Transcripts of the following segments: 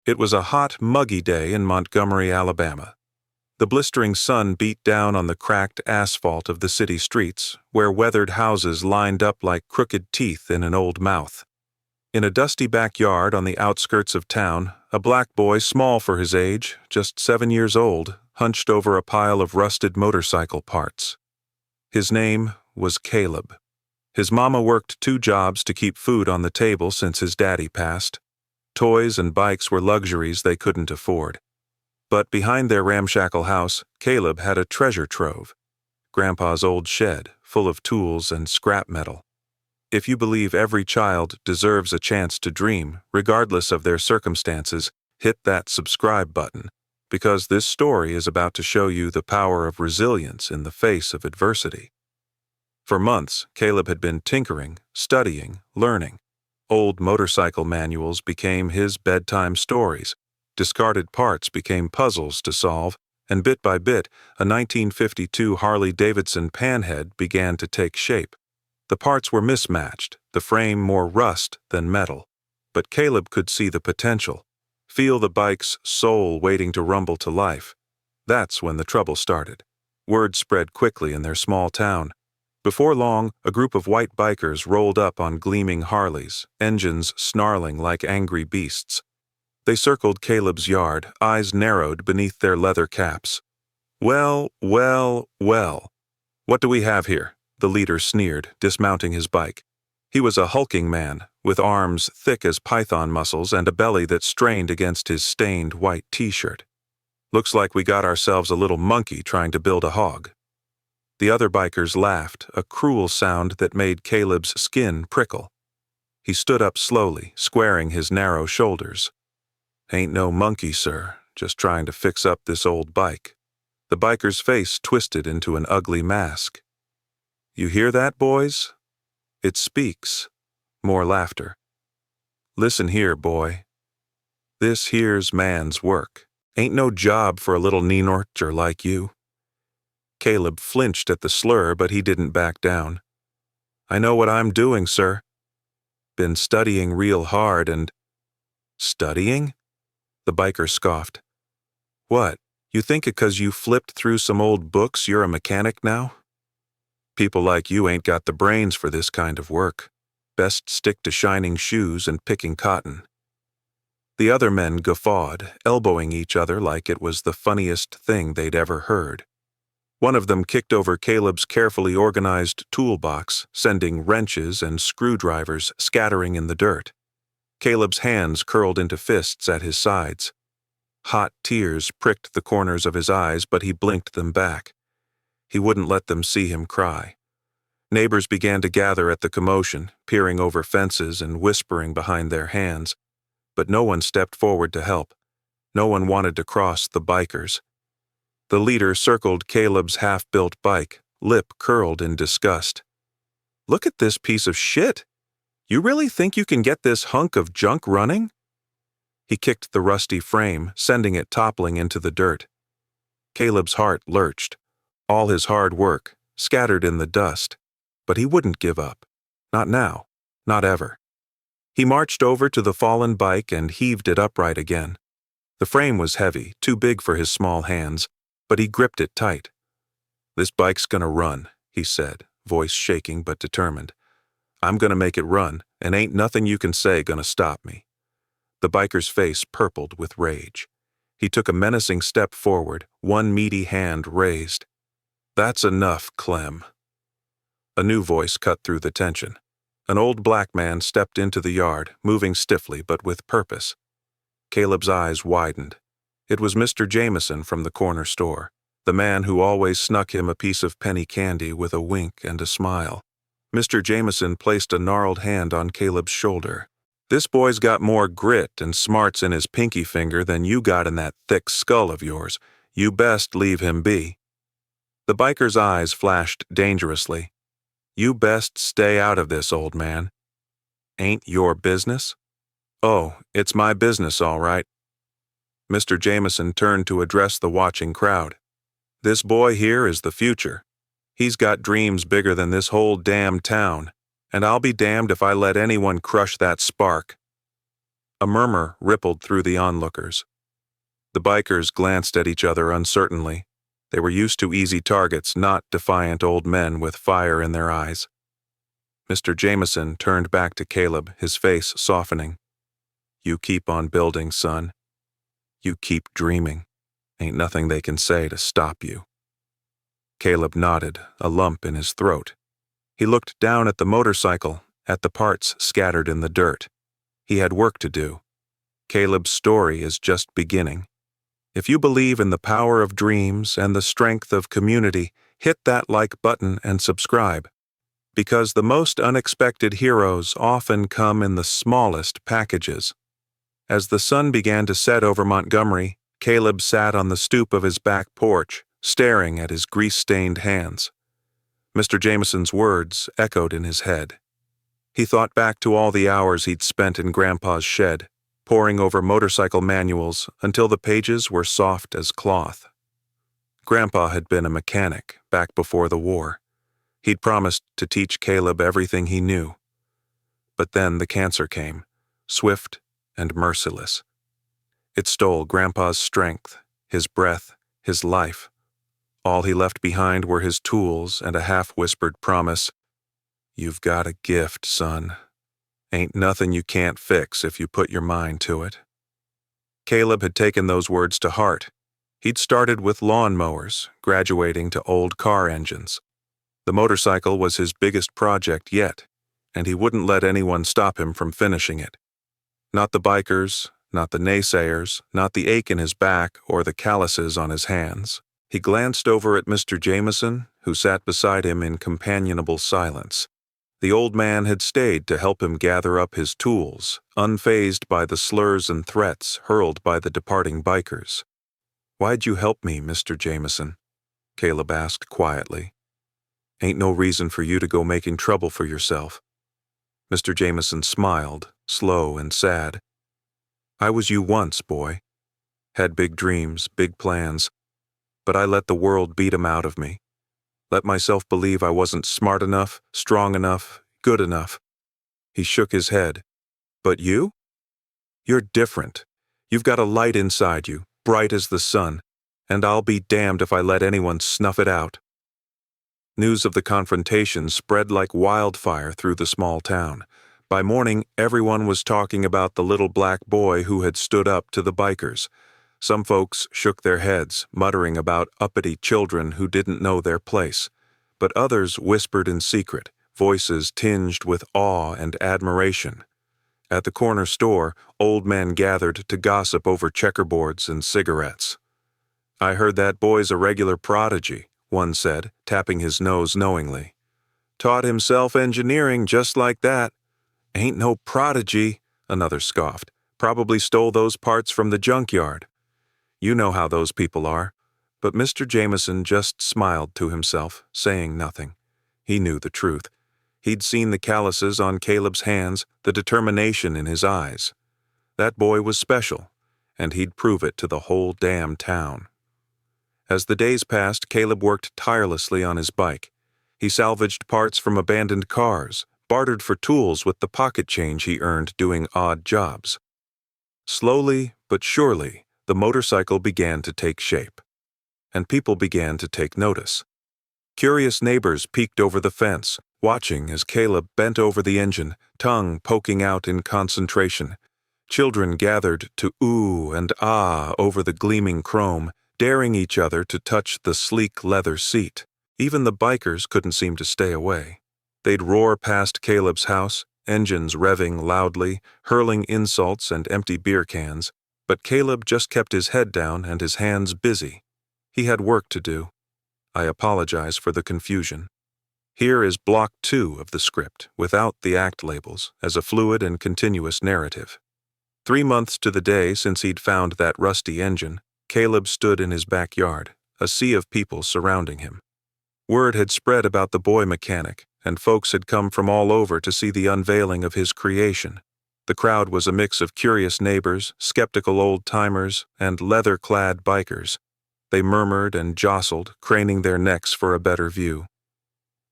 It was a hot, muggy day in Montgomery, Alabama. The blistering sun beat down on the cracked asphalt of the city streets, where weathered houses lined up like crooked teeth in an old mouth. In a dusty backyard on the outskirts of town, a black boy small for his age, just 7 years old, hunched over a pile of rusted motorcycle parts. His name was Caleb. His mama worked 2 jobs to keep food on the table since his daddy passed. Toys and bikes were luxuries they couldn't afford. But behind their ramshackle house, Caleb had a treasure trove. Grandpa's old shed, full of tools and scrap metal. If you believe every child deserves a chance to dream, regardless of their circumstances, hit that subscribe button, because this story is about to show you the power of resilience in the face of adversity. For months, Caleb had been tinkering, studying, learning. Old motorcycle manuals became his bedtime stories. Discarded parts became puzzles to solve, and bit by bit, a 1952 Harley-Davidson panhead began to take shape. The parts were mismatched, the frame more rust than metal. But Caleb could see the potential, feel the bike's soul waiting to rumble to life. That's when the trouble started. Word spread quickly in their small town. Before long, a group of white bikers rolled up on gleaming Harleys, engines snarling like angry beasts. They circled Caleb's yard, eyes narrowed beneath their leather caps. "Well, well, well. What do we have here?" the leader sneered, dismounting his bike. He was a hulking man, with arms thick as python muscles and a belly that strained against his stained white t-shirt. "Looks like we got ourselves a little monkey trying to build a hog." The other bikers laughed, a cruel sound that made Caleb's skin prickle. He stood up slowly, squaring his narrow shoulders. "Ain't no monkey, sir, just trying to fix up this old bike." The biker's face twisted into an ugly mask. "You hear that, boys? It speaks." More laughter. "Listen here, boy. This here's man's work. Ain't no job for a little neenorcher like you." Caleb flinched at the slur, but he didn't back down. "I know what I'm doing, sir. Been studying real hard and—" "Studying?" The biker scoffed. "What, you think because you flipped through some old books you're a mechanic now? People like you ain't got the brains for this kind of work. Best stick to shining shoes and picking cotton." The other men guffawed, elbowing each other like it was the funniest thing they'd ever heard. One of them kicked over Caleb's carefully organized toolbox, sending wrenches and screwdrivers scattering in the dirt. Caleb's hands curled into fists at his sides. Hot tears pricked the corners of his eyes, but he blinked them back. He wouldn't let them see him cry. Neighbors began to gather at the commotion, peering over fences and whispering behind their hands. But no one stepped forward to help. No one wanted to cross the bikers. The leader circled Caleb's half-built bike, lip curled in disgust. "Look at this piece of shit! You really think you can get this hunk of junk running?" He kicked the rusty frame, sending it toppling into the dirt. Caleb's heart lurched. All his hard work, scattered in the dust. But he wouldn't give up. Not now. Not ever. He marched over to the fallen bike and heaved it upright again. The frame was heavy, too big for his small hands, but he gripped it tight. "This bike's gonna run," he said, voice shaking but determined. "I'm gonna make it run, and ain't nothing you can say gonna stop me." The biker's face purpled with rage. He took a menacing step forward, one meaty hand raised. "That's enough, Clem." A new voice cut through the tension. An old black man stepped into the yard, moving stiffly but with purpose. Caleb's eyes widened. It was Mr. Jameson from the corner store, the man who always snuck him a piece of penny candy with a wink and a smile. Mr. Jameson placed a gnarled hand on Caleb's shoulder. "This boy's got more grit and smarts in his pinky finger than you got in that thick skull of yours. You best leave him be." The biker's eyes flashed dangerously. "You best stay out of this, old man." "Ain't your business?" "Oh, it's my business, all right." Mr. Jameson turned to address the watching crowd. "This boy here is the future. He's got dreams bigger than this whole damn town, and I'll be damned if I let anyone crush that spark." A murmur rippled through the onlookers. The bikers glanced at each other uncertainly. They were used to easy targets, not defiant old men with fire in their eyes. Mr. Jameson turned back to Caleb, his face softening. "You keep on building, son. You keep dreaming. Ain't nothing they can say to stop you." Caleb nodded, a lump in his throat. He looked down at the motorcycle, at the parts scattered in the dirt. He had work to do. Caleb's story is just beginning. If you believe in the power of dreams and the strength of community, hit that like button and subscribe. Because the most unexpected heroes often come in the smallest packages. As the sun began to set over Montgomery, Caleb sat on the stoop of his back porch, staring at his grease-stained hands. Mr. Jameson's words echoed in his head. He thought back to all the hours he'd spent in Grandpa's shed, poring over motorcycle manuals until the pages were soft as cloth. Grandpa had been a mechanic back before the war. He'd promised to teach Caleb everything he knew. But then the cancer came, swift and merciless. It stole Grandpa's strength, his breath, his life. All he left behind were his tools and a half-whispered promise, "You've got a gift, son. Ain't nothing you can't fix if you put your mind to it." Caleb had taken those words to heart. He'd started with lawn mowers, graduating to old car engines. The motorcycle was his biggest project yet, and he wouldn't let anyone stop him from finishing it. Not the bikers, not the naysayers, not the ache in his back or the calluses on his hands. He glanced over at Mr. Jameson, who sat beside him in companionable silence. The old man had stayed to help him gather up his tools, unfazed by the slurs and threats hurled by the departing bikers. "Why'd you help me, Mr. Jameson?" Caleb asked quietly. "Ain't no reason for you to go making trouble for yourself." Mr. Jameson smiled, slow and sad. "I was you once, boy. Had big dreams, big plans. But I let the world beat 'em out of me. Let myself believe I wasn't smart enough, strong enough, good enough." He shook his head. "But you? You're different. You've got a light inside you, bright as the sun, and I'll be damned if I let anyone snuff it out." News of the confrontation spread like wildfire through the small town. By morning, everyone was talking about the little black boy who had stood up to the bikers. Some folks shook their heads, muttering about uppity children who didn't know their place. But others whispered in secret, voices tinged with awe and admiration. At the corner store, old men gathered to gossip over checkerboards and cigarettes. "I heard that boy's a regular prodigy," one said, tapping his nose knowingly. "Taught himself engineering just like that." "Ain't no prodigy," another scoffed. "Probably stole those parts from the junkyard." You know how those people are. But Mr. Jameson just smiled to himself, saying nothing. He knew the truth. He'd seen the calluses on Caleb's hands, the determination in his eyes. That boy was special, and he'd prove it to the whole damn town. As the days passed, Caleb worked tirelessly on his bike. He salvaged parts from abandoned cars, bartered for tools with the pocket change he earned doing odd jobs. Slowly but surely, the motorcycle began to take shape, and people began to take notice. Curious neighbors peeked over the fence, watching as Caleb bent over the engine, tongue poking out in concentration. Children gathered to ooh and ah over the gleaming chrome, daring each other to touch the sleek leather seat. Even the bikers couldn't seem to stay away. They'd roar past Caleb's house, engines revving loudly, hurling insults and empty beer cans. But Caleb just kept his head down and his hands busy. He had work to do. I apologize for the confusion. Here is Block 2 of the script, without the act labels, as a fluid and continuous narrative. 3 months to the day since he'd found that rusty engine, Caleb stood in his backyard, a sea of people surrounding him. Word had spread about the boy mechanic, and folks had come from all over to see the unveiling of his creation. The crowd was a mix of curious neighbors, skeptical old-timers, and leather-clad bikers. They murmured and jostled, craning their necks for a better view.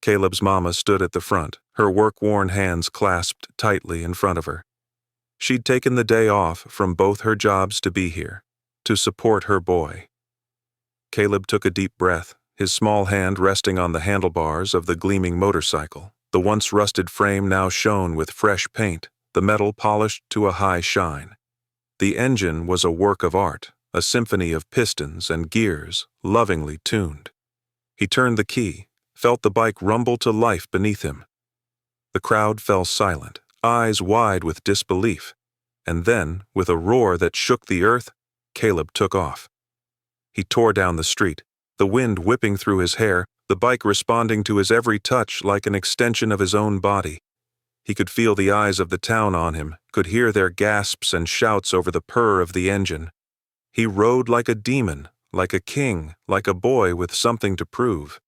Caleb's mama stood at the front, her work-worn hands clasped tightly in front of her. She'd taken the day off from both her jobs to be here, to support her boy. Caleb took a deep breath, his small hand resting on the handlebars of the gleaming motorcycle. The once rusted frame now shone with fresh paint, the metal polished to a high shine. The engine was a work of art, a symphony of pistons and gears, lovingly tuned. He turned the key, felt the bike rumble to life beneath him. The crowd fell silent, eyes wide with disbelief, and then, with a roar that shook the earth, Caleb took off. He tore down the street, the wind whipping through his hair, the bike responding to his every touch like an extension of his own body. He could feel the eyes of the town on him, could hear their gasps and shouts over the purr of the engine. He rode like a demon, like a king, like a boy with something to prove.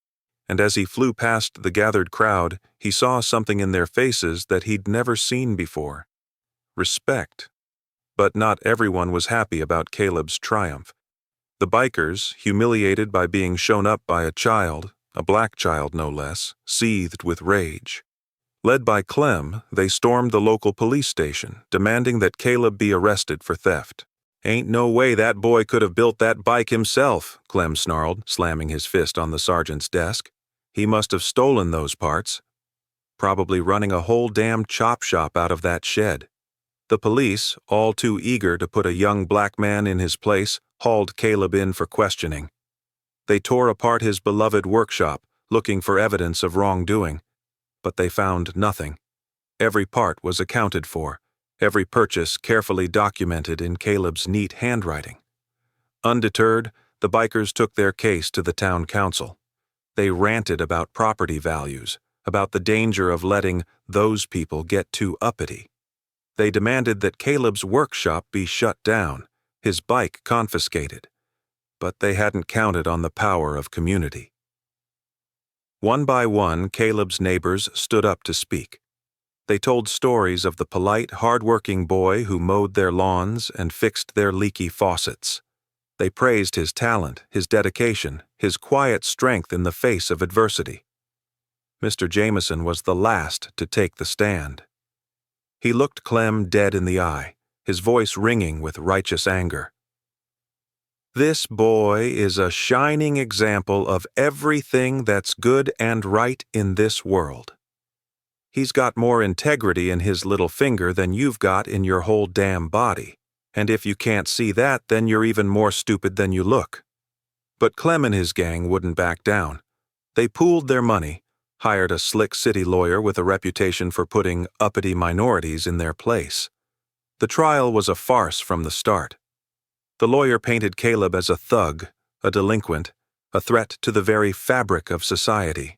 And as he flew past the gathered crowd, he saw something in their faces that he'd never seen before. Respect. But not everyone was happy about Caleb's triumph. The bikers, humiliated by being shown up by a child, a black child no less, seethed with rage. Led by Clem, they stormed the local police station, demanding that Caleb be arrested for theft. "Ain't no way that boy could have built that bike himself," Clem snarled, slamming his fist on the sergeant's desk. "He must have stolen those parts. Probably running a whole damn chop shop out of that shed." The police, all too eager to put a young black man in his place, hauled Caleb in for questioning. They tore apart his beloved workshop, looking for evidence of wrongdoing. But they found nothing. Every part was accounted for, every purchase carefully documented in Caleb's neat handwriting. Undeterred, the bikers took their case to the town council. They ranted about property values, about the danger of letting those people get too uppity. They demanded that Caleb's workshop be shut down, his bike confiscated. But they hadn't counted on the power of community. One by one, Caleb's neighbors stood up to speak. They told stories of the polite, hard-working boy who mowed their lawns and fixed their leaky faucets. They praised his talent, his dedication, his quiet strength in the face of adversity. Mr. Jameson was the last to take the stand. He looked Clem dead in the eye, his voice ringing with righteous anger. "This boy is a shining example of everything that's good and right in this world. He's got more integrity in his little finger than you've got in your whole damn body. And if you can't see that, then you're even more stupid than you look." But Clem and his gang wouldn't back down. They pooled their money, hired a slick city lawyer with a reputation for putting uppity minorities in their place. The trial was a farce from the start. The lawyer painted Caleb as a thug, a delinquent, a threat to the very fabric of society.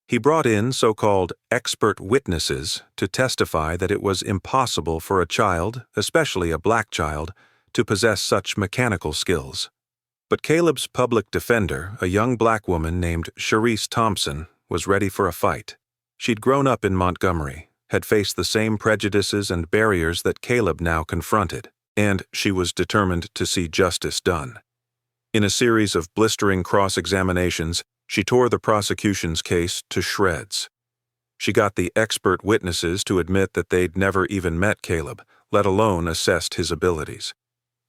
He brought in so-called expert witnesses to testify that it was impossible for a child, especially a black child, to possess such mechanical skills. But Caleb's public defender, a young black woman named Sharice Thompson, was ready for a fight. She'd grown up in Montgomery, had faced the same prejudices and barriers that Caleb now confronted, and she was determined to see justice done. In a series of blistering cross-examinations, she tore the prosecution's case to shreds. She got the expert witnesses to admit that they'd never even met Caleb, let alone assessed his abilities.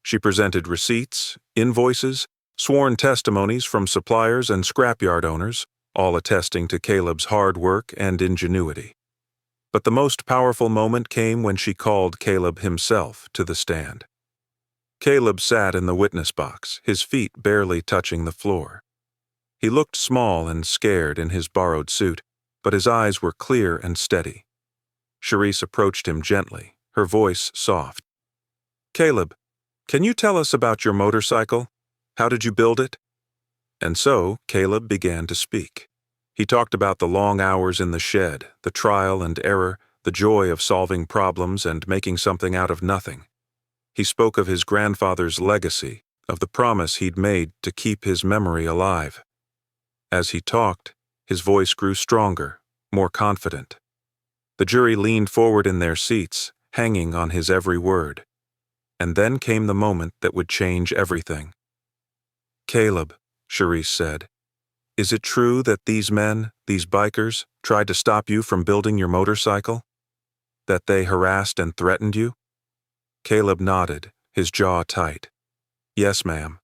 She presented receipts, invoices, sworn testimonies from suppliers and scrapyard owners, all attesting to Caleb's hard work and ingenuity. But the most powerful moment came when she called Caleb himself to the stand. Caleb sat in the witness box, his feet barely touching the floor. He looked small and scared in his borrowed suit, but his eyes were clear and steady. Sharice approached him gently, her voice soft. "Caleb, can you tell us about your motorcycle? How did you build it?" And so Caleb began to speak. He talked about the long hours in the shed, the trial and error, the joy of solving problems and making something out of nothing. He spoke of his grandfather's legacy, of the promise he'd made to keep his memory alive. As he talked, his voice grew stronger, more confident. The jury leaned forward in their seats, hanging on his every word. And then came the moment that would change everything. "Caleb," Sharice said, "is it true that these men, these bikers, tried to stop you from building your motorcycle? That they harassed and threatened you?" Caleb nodded, his jaw tight. "Yes, ma'am.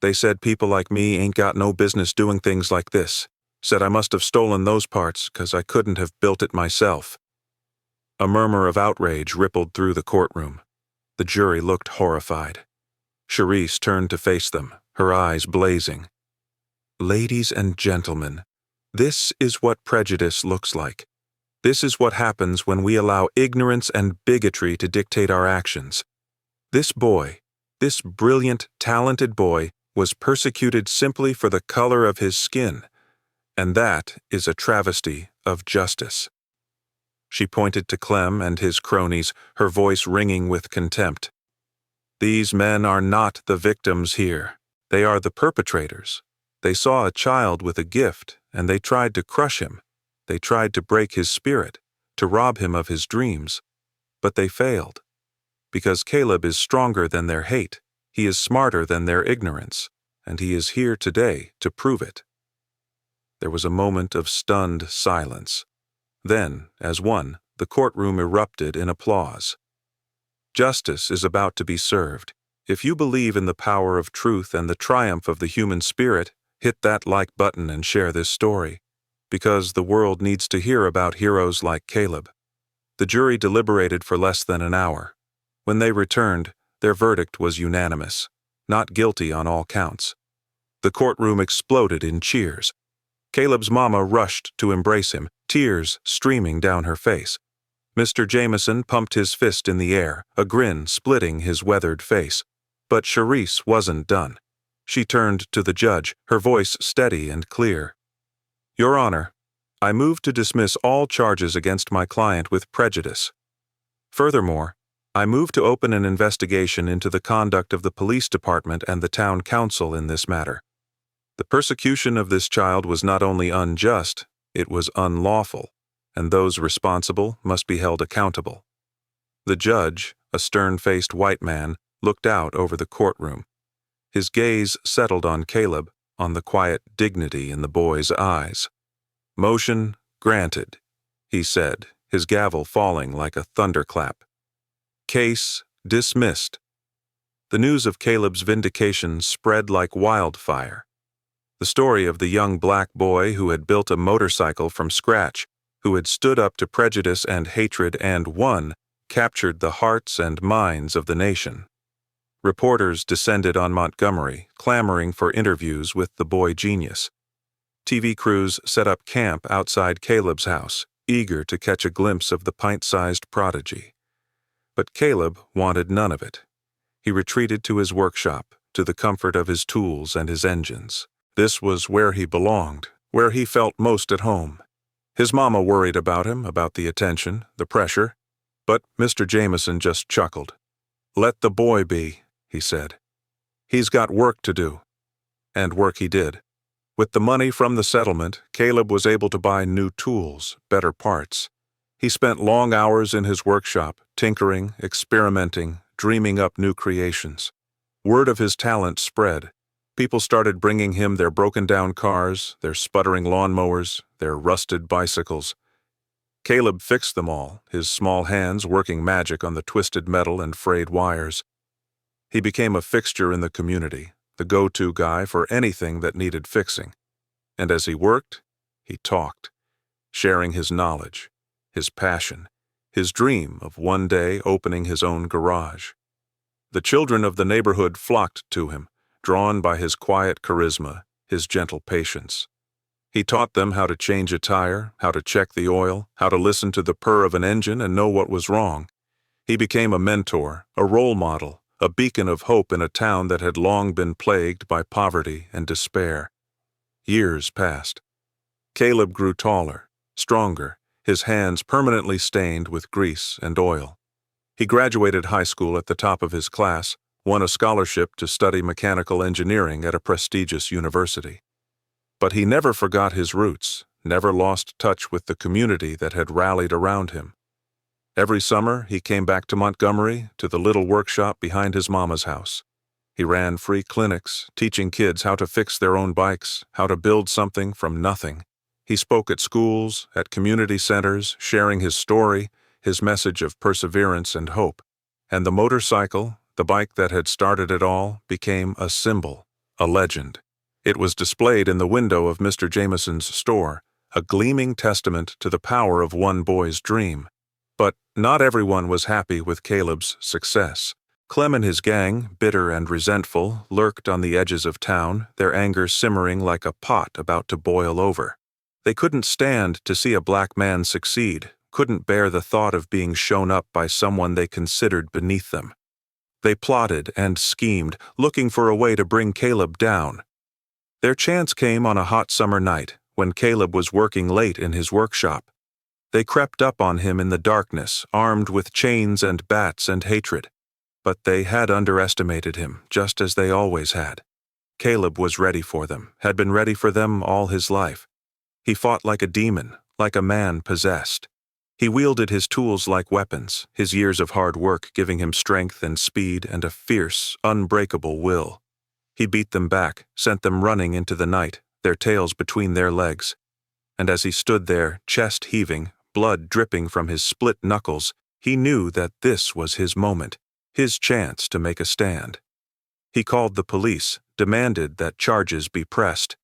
They said people like me ain't got no business doing things like this. Said I must have stolen those parts 'cause I couldn't have built it myself." A murmur of outrage rippled through the courtroom. The jury looked horrified. Charisse turned to face them, her eyes blazing. "Ladies and gentlemen, this is what prejudice looks like. This is what happens when we allow ignorance and bigotry to dictate our actions. This boy, this brilliant, talented boy, was persecuted simply for the color of his skin, and that is a travesty of justice." She pointed to Clem and his cronies, her voice ringing with contempt. "These men are not the victims here. They are the perpetrators. They saw a child with a gift, and they tried to crush him. They tried to break his spirit, to rob him of his dreams. But they failed. Because Caleb is stronger than their hate, he is smarter than their ignorance, and he is here today to prove it." There was a moment of stunned silence. Then, as one, the courtroom erupted in applause. Justice is about to be served. If you believe in the power of truth and the triumph of the human spirit, hit that like button and share this story, because the world needs to hear about heroes like Caleb. The jury deliberated for less than an hour. When they returned, their verdict was unanimous, not guilty on all counts. The courtroom exploded in cheers. Caleb's mama rushed to embrace him, tears streaming down her face. Mr. Jameson pumped his fist in the air, a grin splitting his weathered face. But Charisse wasn't done. She turned to the judge, her voice steady and clear. "Your Honor, I move to dismiss all charges against my client with prejudice. Furthermore, I move to open an investigation into the conduct of the police department and the town council in this matter. The persecution of this child was not only unjust, it was unlawful, and those responsible must be held accountable." The judge, a stern-faced white man, looked out over the courtroom. His gaze settled on Caleb, on the quiet dignity in the boy's eyes. "Motion granted," he said, his gavel falling like a thunderclap. "Case dismissed." The news of Caleb's vindication spread like wildfire. The story of the young black boy who had built a motorcycle from scratch, who had stood up to prejudice and hatred and won, captured the hearts and minds of the nation. Reporters descended on Montgomery, clamoring for interviews with the boy genius. TV crews set up camp outside Caleb's house, eager to catch a glimpse of the pint-sized prodigy. But Caleb wanted none of it. He retreated to his workshop, to the comfort of his tools and his engines. This was where he belonged, where he felt most at home. His mama worried about him, about the attention, the pressure. But Mr. Jameson just chuckled. "Let the boy be," he said. "He's got work to do." And work he did. With the money from the settlement, Caleb was able to buy new tools, better parts. He spent long hours in his workshop, tinkering, experimenting, dreaming up new creations. Word of his talent spread. People started bringing him their broken-down cars, their sputtering lawnmowers, their rusted bicycles. Caleb fixed them all, his small hands working magic on the twisted metal and frayed wires. He became a fixture in the community, the go-to guy for anything that needed fixing. And as he worked, he talked, sharing his knowledge, his passion, his dream of one day opening his own garage. The children of the neighborhood flocked to him, drawn by his quiet charisma, his gentle patience. He taught them how to change a tire, how to check the oil, how to listen to the purr of an engine and know what was wrong. He became a mentor, a role model, a beacon of hope in a town that had long been plagued by poverty and despair. Years passed. Caleb grew taller, stronger, his hands permanently stained with grease and oil. He graduated high school at the top of his class, won a scholarship to study mechanical engineering at a prestigious university. But he never forgot his roots, never lost touch with the community that had rallied around him. Every summer, he came back to Montgomery, to the little workshop behind his mama's house. He ran free clinics, teaching kids how to fix their own bikes, how to build something from nothing. He spoke at schools, at community centers, sharing his story, his message of perseverance and hope. And the motorcycle, the bike that had started it all, became a symbol, a legend. It was displayed in the window of Mr. Jameson's store, a gleaming testament to the power of one boy's dream. But not everyone was happy with Caleb's success. Clem and his gang, bitter and resentful, lurked on the edges of town, their anger simmering like a pot about to boil over. They couldn't stand to see a black man succeed, couldn't bear the thought of being shown up by someone they considered beneath them. They plotted and schemed, looking for a way to bring Caleb down. Their chance came on a hot summer night, when Caleb was working late in his workshop. They crept up on him in the darkness, armed with chains and bats and hatred. But they had underestimated him, just as they always had. Caleb was ready for them, had been ready for them all his life. He fought like a demon, like a man possessed. He wielded his tools like weapons, his years of hard work giving him strength and speed and a fierce, unbreakable will. He beat them back, sent them running into the night, their tails between their legs. And as he stood there, chest heaving, blood dripping from his split knuckles, he knew that this was his moment, his chance to make a stand. He called the police, demanded that charges be pressed.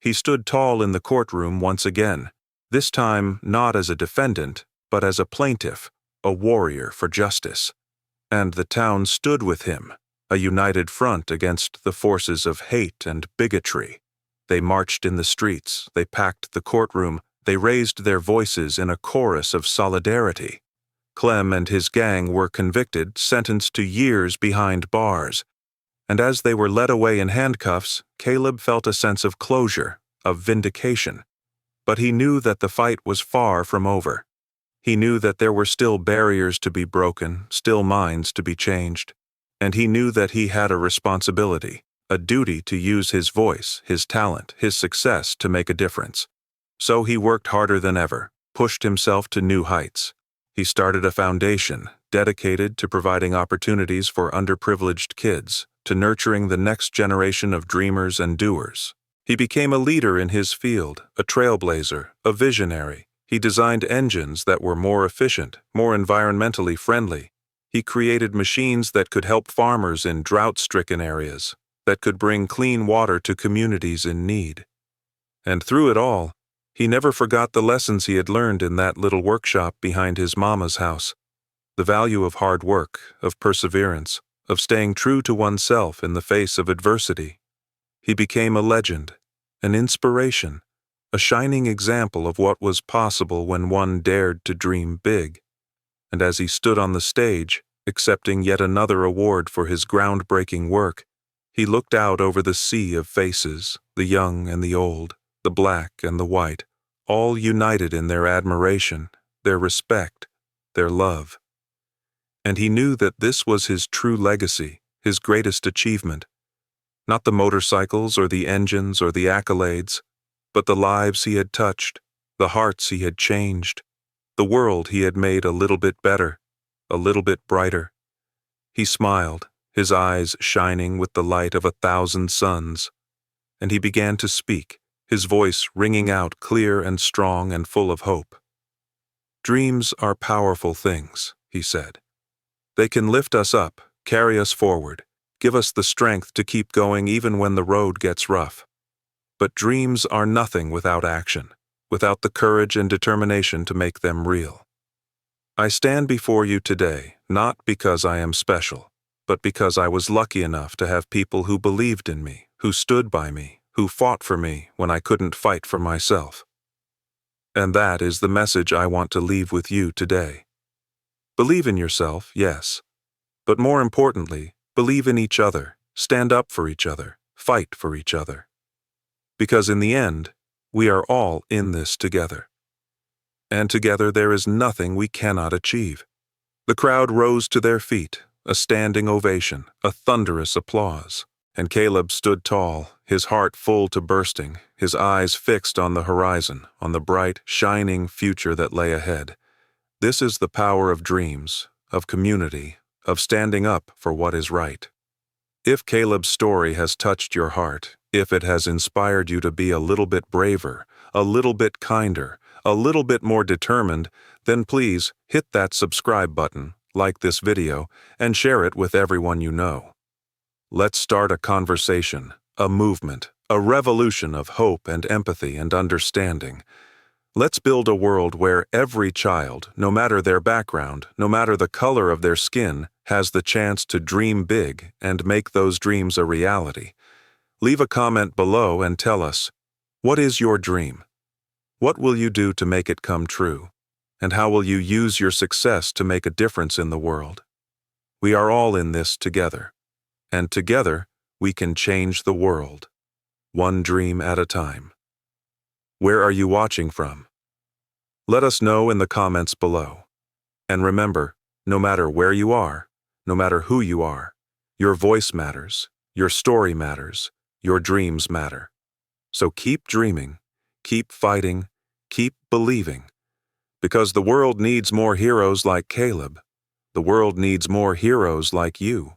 He stood tall in the courtroom once again, this time not as a defendant, but as a plaintiff, a warrior for justice. And the town stood with him, a united front against the forces of hate and bigotry. They marched in the streets, they packed the courtroom, they raised their voices in a chorus of solidarity. Clem and his gang were convicted, sentenced to years behind bars. And as they were led away in handcuffs, Caleb felt a sense of closure, of vindication. But he knew that the fight was far from over. He knew that there were still barriers to be broken, still minds to be changed. And he knew that he had a responsibility, a duty to use his voice, his talent, his success to make a difference. So he worked harder than ever, pushed himself to new heights. He started a foundation dedicated to providing opportunities for underprivileged kids, to nurturing the next generation of dreamers and doers. He became a leader in his field, a trailblazer, a visionary. He designed engines that were more efficient, more environmentally friendly. He created machines that could help farmers in drought-stricken areas, that could bring clean water to communities in need. And through it all, he never forgot the lessons he had learned in that little workshop behind his mama's house. The value of hard work, of perseverance, of staying true to oneself in the face of adversity. He became a legend, an inspiration, a shining example of what was possible when one dared to dream big. And as he stood on the stage, accepting yet another award for his groundbreaking work, he looked out over the sea of faces, the young and the old, the black and the white, all united in their admiration, their respect, their love. And he knew that this was his true legacy, his greatest achievement. Not the motorcycles or the engines or the accolades, but the lives he had touched, the hearts he had changed, the world he had made a little bit better, a little bit brighter. He smiled, his eyes shining with the light of 1,000 suns, and he began to speak, his voice ringing out clear and strong and full of hope. "Dreams are powerful things," he said. "They can lift us up, carry us forward, give us the strength to keep going even when the road gets rough. But dreams are nothing without action, without the courage and determination to make them real. I stand before you today, not because I am special, but because I was lucky enough to have people who believed in me, who stood by me, who fought for me when I couldn't fight for myself. And that is the message I want to leave with you today. Believe in yourself, yes, but more importantly, believe in each other, stand up for each other, fight for each other. Because in the end, we are all in this together. And together there is nothing we cannot achieve." The crowd rose to their feet, a standing ovation, a thunderous applause. And Caleb stood tall, his heart full to bursting, his eyes fixed on the horizon, on the bright, shining future that lay ahead. This is the power of dreams, of community, of standing up for what is right. If Caleb's story has touched your heart, if it has inspired you to be a little bit braver, a little bit kinder, a little bit more determined, then please hit that subscribe button, like this video, and share it with everyone you know. Let's start a conversation, a movement, a revolution of hope and empathy and understanding. Let's build a world where every child, no matter their background, no matter the color of their skin, has the chance to dream big and make those dreams a reality. Leave a comment below and tell us, what is your dream? What will you do to make it come true? And how will you use your success to make a difference in the world? We are all in this together. And together, we can change the world. One dream at a time. Where are you watching from? Let us know in the comments below. And remember, no matter where you are, no matter who you are, your voice matters, your story matters, your dreams matter. So keep dreaming, keep fighting, keep believing. Because the world needs more heroes like Caleb. The world needs more heroes like you.